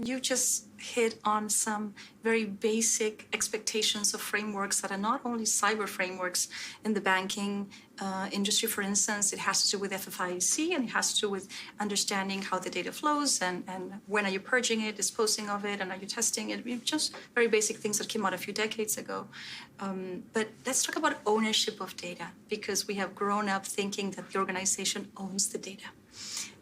You just hit on some very basic expectations of frameworks that are not only cyber frameworks in the banking industry. For instance, it has to do with FFIEC, and it has to do with understanding how the data flows and when are you purging it, disposing of it, and are you testing it. Just very basic things that came out a few decades ago. But let's talk about ownership of data, because we have grown up thinking that the organization owns the data.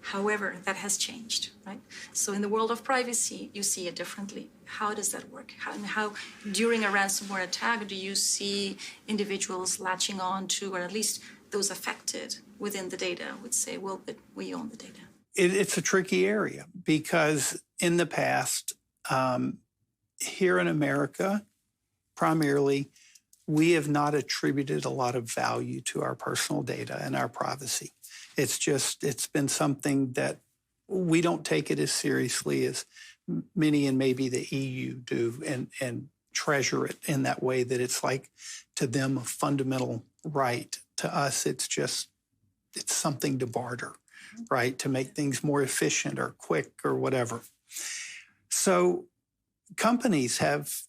However, that has changed, right? So in the world of privacy, you see it differently. How does that work? How during a ransomware attack, do you see individuals latching on to, or at least those affected within the data would say, well, but we own the data? It's a tricky area, because in the past, here in America, primarily, we have not attributed a lot of value to our personal data and our privacy. It's been something that we don't take it as seriously as many and maybe the EU do, and treasure it in that way that it's like to them a fundamental right. To us, it's something to barter, right? To make things more efficient or quick or whatever. So companies have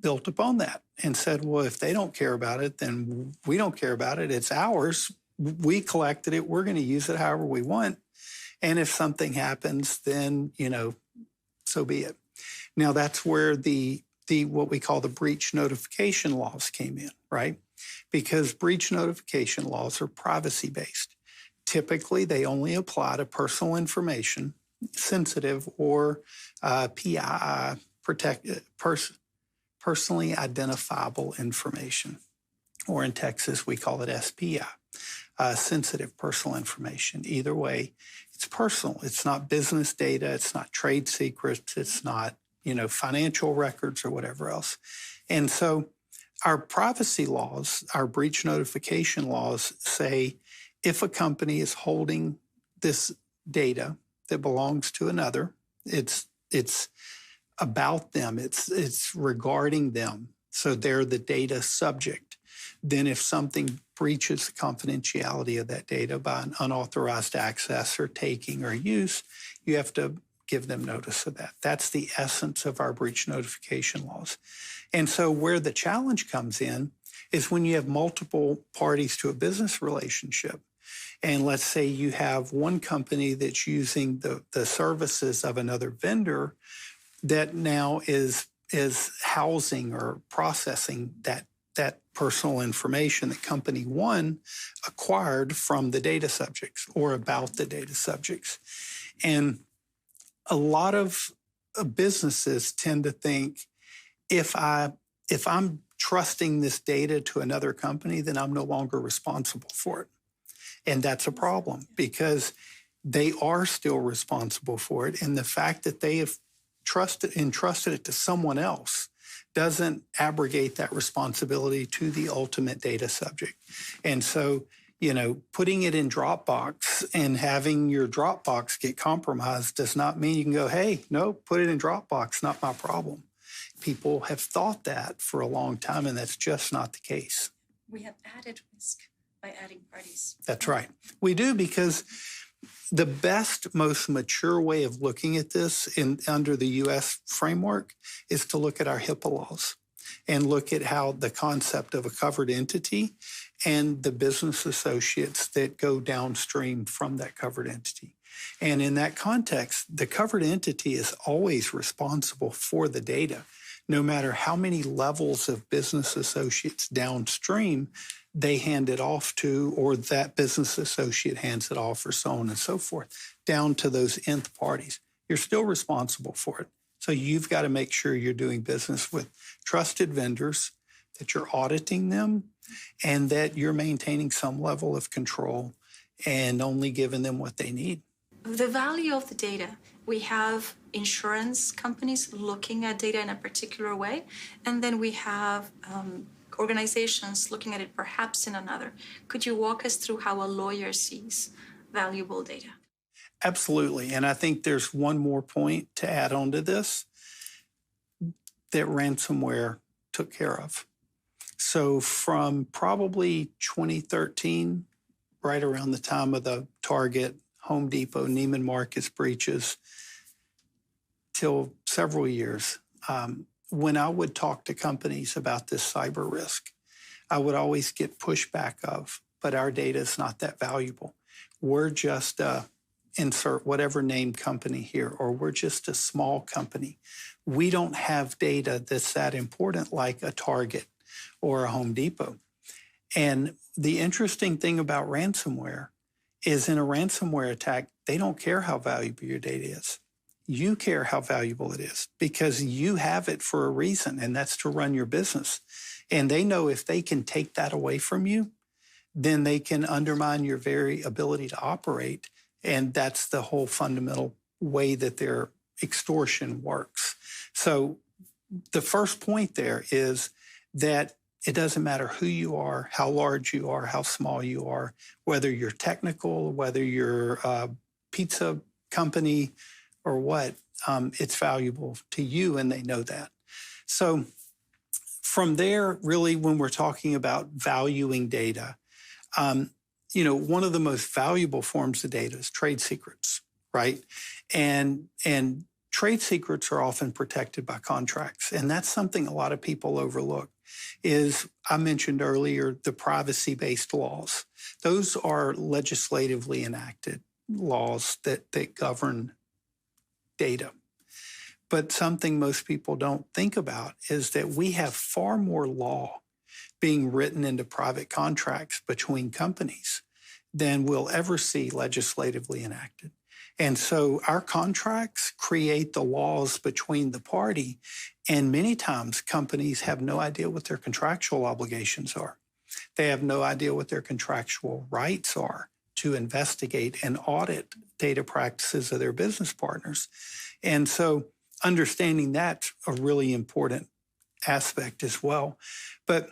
built upon that and said, well, if they don't care about it, then we don't care about it. It's ours. We collected it. We're going to use it however we want. And if something happens, then, so be it. Now, that's where the what we call the breach notification laws came in, right? Because breach notification laws are privacy-based. Typically, they only apply to personal information, sensitive or PII, personally identifiable information. Or in Texas, we call it SPI. Sensitive personal information. Either way, it's personal. It's not business data. It's not trade secrets. It's not, financial records or whatever else. And so our privacy laws, our breach notification laws say if a company is holding this data that belongs to another, it's about them. It's regarding them. So they're the data subject. Then if something breaches the confidentiality of that data by an unauthorized access or taking or use, you have to give them notice of that. That's the essence of our breach notification laws. And so where the challenge comes in is when you have multiple parties to a business relationship. And let's say you have one company that's using the services of another vendor that now is housing or processing that personal information that company one acquired from the data subjects or about the data subjects. And a lot of businesses tend to think if I'm trusting this data to another company, then I'm no longer responsible for it. And that's a problem, because they are still responsible for it. And the fact that they have entrusted it to someone else doesn't abrogate that responsibility to the ultimate data subject. And so, putting it in Dropbox and having your Dropbox get compromised does not mean you can go, hey, no, put it in Dropbox, not my problem. People have thought that for a long time, and that's just not the case. We have added risk by adding parties. That's right. We do, because the best, most mature way of looking at this under the U.S. framework is to look at our HIPAA laws and look at how the concept of a covered entity and the business associates that go downstream from that covered entity. And in that context, the covered entity is always responsible for the data, no matter how many levels of business associates downstream they hand it off to, or that business associate hands it off, or so on and so forth, down to those nth parties. You're still responsible for it. So you've got to make sure you're doing business with trusted vendors, that you're auditing them, and that you're maintaining some level of control and only giving them what they need. The value of the data. We have insurance companies looking at data in a particular way, and then we have organizations looking at it perhaps in another. Could you walk us through how a lawyer sees valuable data? Absolutely. And I think there's one more point to add on to this that ransomware took care of. So from probably 2013, right around the time of the Target, Home Depot, Neiman Marcus breaches, till several years, when I would talk to companies about this cyber risk, I would always get pushback of, but our data is not that valuable. We're just insert whatever name company here, or we're just a small company. We don't have data that's that important like a Target or a Home Depot. And the interesting thing about ransomware is in a ransomware attack, they don't care how valuable your data is. You care how valuable it is because you have it for a reason, and that's to run your business. And they know if they can take that away from you, then they can undermine your very ability to operate. And that's the whole fundamental way that their extortion works. So the first point there is that it doesn't matter who you are, how large you are, how small you are, whether you're technical, whether you're a pizza company or what, it's valuable to you, and they know that. So from there, really, when we're talking about valuing data, one of the most valuable forms of data is trade secrets, right? And trade secrets are often protected by contracts, and that's something a lot of people overlook. Is I mentioned earlier the privacy-based laws. Those are legislatively enacted laws that govern data. But something most people don't think about is that we have far more law being written into private contracts between companies than we'll ever see legislatively enacted. And so our contracts create the laws between the party, and many times companies have no idea what their contractual obligations are. They have no idea what their contractual rights are to investigate and audit data practices of their business partners. And so understanding that's a really important aspect as well. But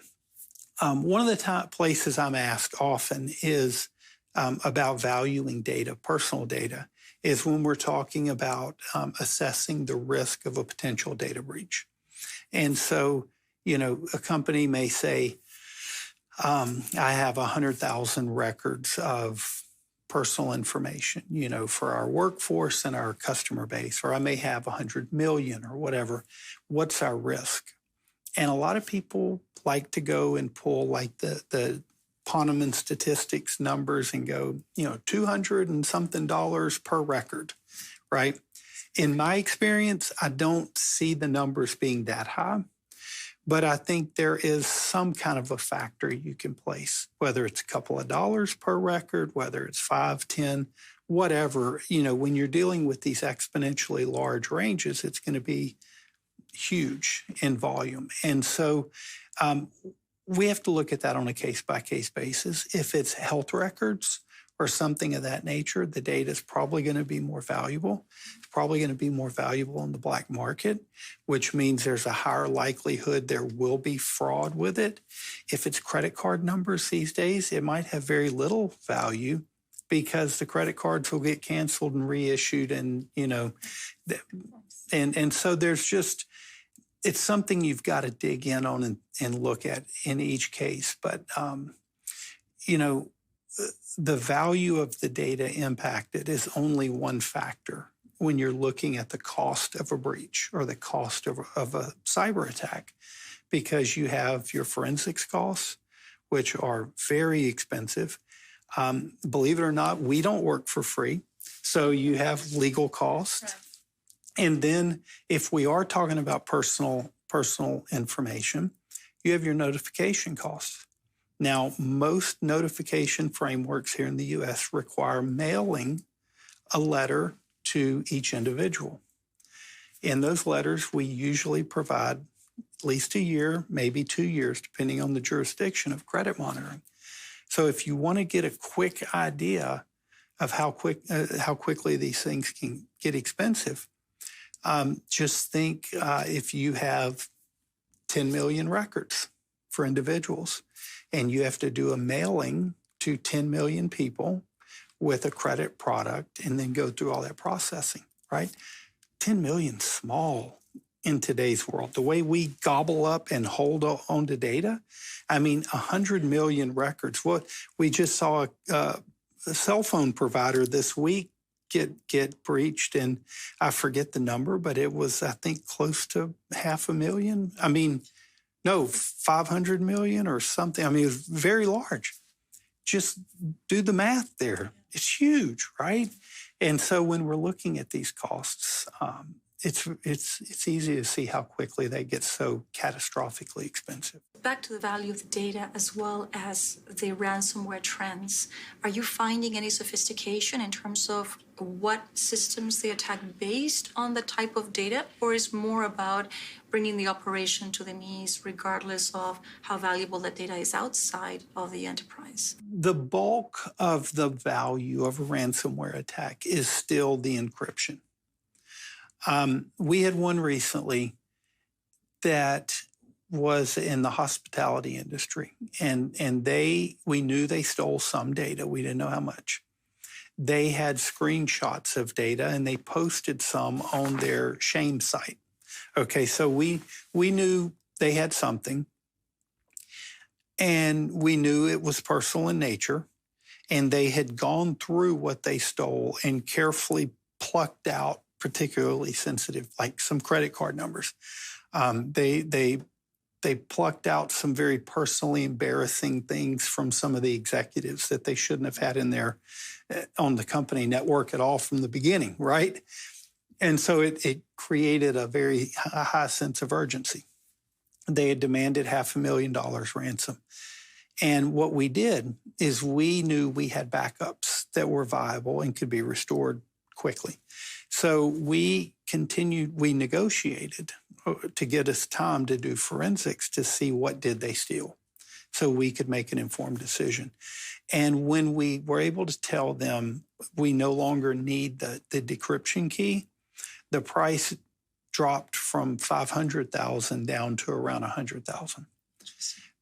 one of the top places I'm asked often is about valuing data, personal data, is when we're talking about assessing the risk of a potential data breach. And so, a company may say, I have 100,000 records of personal information, for our workforce and our customer base, or I may have 100 million or whatever. What's our risk? And a lot of people like to go and pull like the Ponemon statistics numbers and go, $200 and something per record, right? In my experience, I don't see the numbers being that high, but I think there is some kind of a factor you can place, whether it's a couple of dollars per record, whether it's 5, 10, whatever. When you're dealing with these exponentially large ranges, it's going to be huge in volume. And so we have to look at that on a case-by-case basis. If it's health records or something of that nature, the data is probably going to be more valuable. It's probably going to be more valuable in the black market, which means there's a higher likelihood there will be fraud with it. If it's credit card numbers these days, it might have very little value because the credit cards will get canceled and reissued, and and so there's just, it's something you've got to dig in on and look at in each case. But, the value of the data impacted is only one factor when you're looking at the cost of a breach or the cost of a cyber attack, because you have your forensics costs, which are very expensive. Believe it or not, we don't work for free. So you have legal costs. Right. And then if we are talking about personal information, you have your notification costs. Now, most notification frameworks here in the U.S. require mailing a letter to each individual. In those letters, we usually provide at least a year, maybe 2 years, depending on the jurisdiction of credit monitoring. So if you want to get a quick idea of how quickly these things can get expensive, just think if you have 10 million records for individuals and you have to do a mailing to 10 million people with a credit product and then go through all that processing, right? 10 million small in today's world. The way we gobble up and hold on to data, 100 million records. What we just saw a cell phone provider this week get breached, and I forget the number, but it was, I think, close to 500,000. I mean, no, 500 million or something. I mean, it was very large. Just do the math there. It's huge, right? And so when we're looking at these costs, it's easy to see how quickly they get so catastrophically expensive. Back to the value of the data as well as the ransomware trends. Are you finding any sophistication in terms of what systems they attack based on the type of data, or is more about bringing the operation to the knees regardless of how valuable that data is outside of the enterprise? The bulk of the value of a ransomware attack is still the encryption. We had one recently that was in the hospitality industry, and we knew they stole some data. We didn't know how much. They had screenshots of data, and they posted some on their shame site. Okay, so we knew they had something, and we knew it was personal in nature, and they had gone through what they stole and carefully plucked out particularly sensitive, like some credit card numbers. They plucked out some very personally embarrassing things from some of the executives that they shouldn't have had in there on the company network at all from the beginning, right? And so it created a very high sense of urgency. They had demanded $500,000 ransom. And what we did is we knew we had backups that were viable and could be restored quickly. So we negotiated to get us time to do forensics to see what did they steal so we could make an informed decision. And when we were able to tell them we no longer need the decryption key, the price dropped from $500,000 down to around $100,000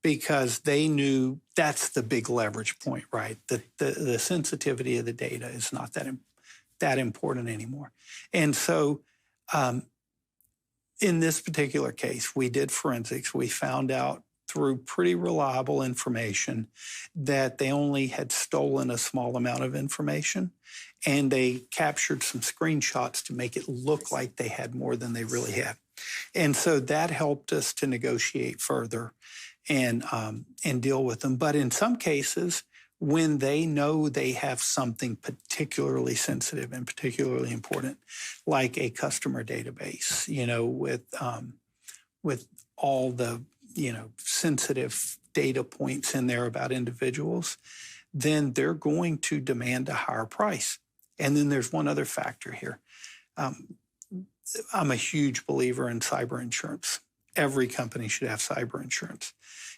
because they knew that's the big leverage point, right? The sensitivity of the data is not that important anymore. And so in this particular case, we did forensics. We found out through pretty reliable information that they only had stolen a small amount of information, and they captured some screenshots to make it look like they had more than they really had. And so that helped us to negotiate further and deal with them. But in some cases, when they know they have something particularly sensitive and particularly important, like a customer database, with all the, sensitive data points in there about individuals, then they're going to demand a higher price. And then there's one other factor here. I'm a huge believer in cyber insurance. Every company should have cyber insurance.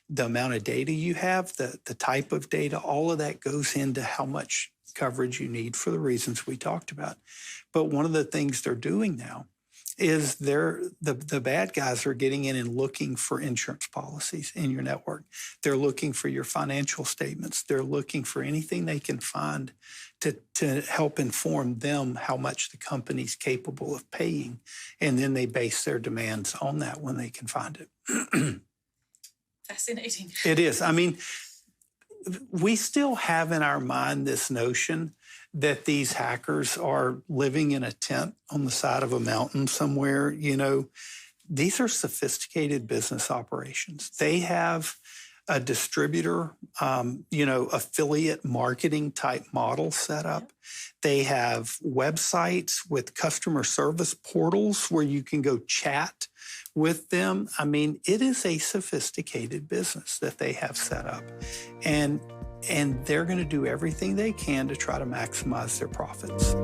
The amount of data you have, the type of data, all of that goes into how much coverage you need for the reasons we talked about. But one of the things they're doing now is the bad guys are getting in and looking for insurance policies in your network. They're looking for your financial statements. They're looking for anything they can find to help inform them how much the company's capable of paying. And then they base their demands on that when they can find it. Fascinating. It is. I mean, we still have in our mind this notion that these hackers are living in a tent on the side of a mountain somewhere. These are sophisticated business operations. They have a distributor, affiliate marketing type model set up. They have websites with customer service portals where you can go chat with them. I mean, it is a sophisticated business that they have set up. And they're going to do everything they can to try to maximize their profits.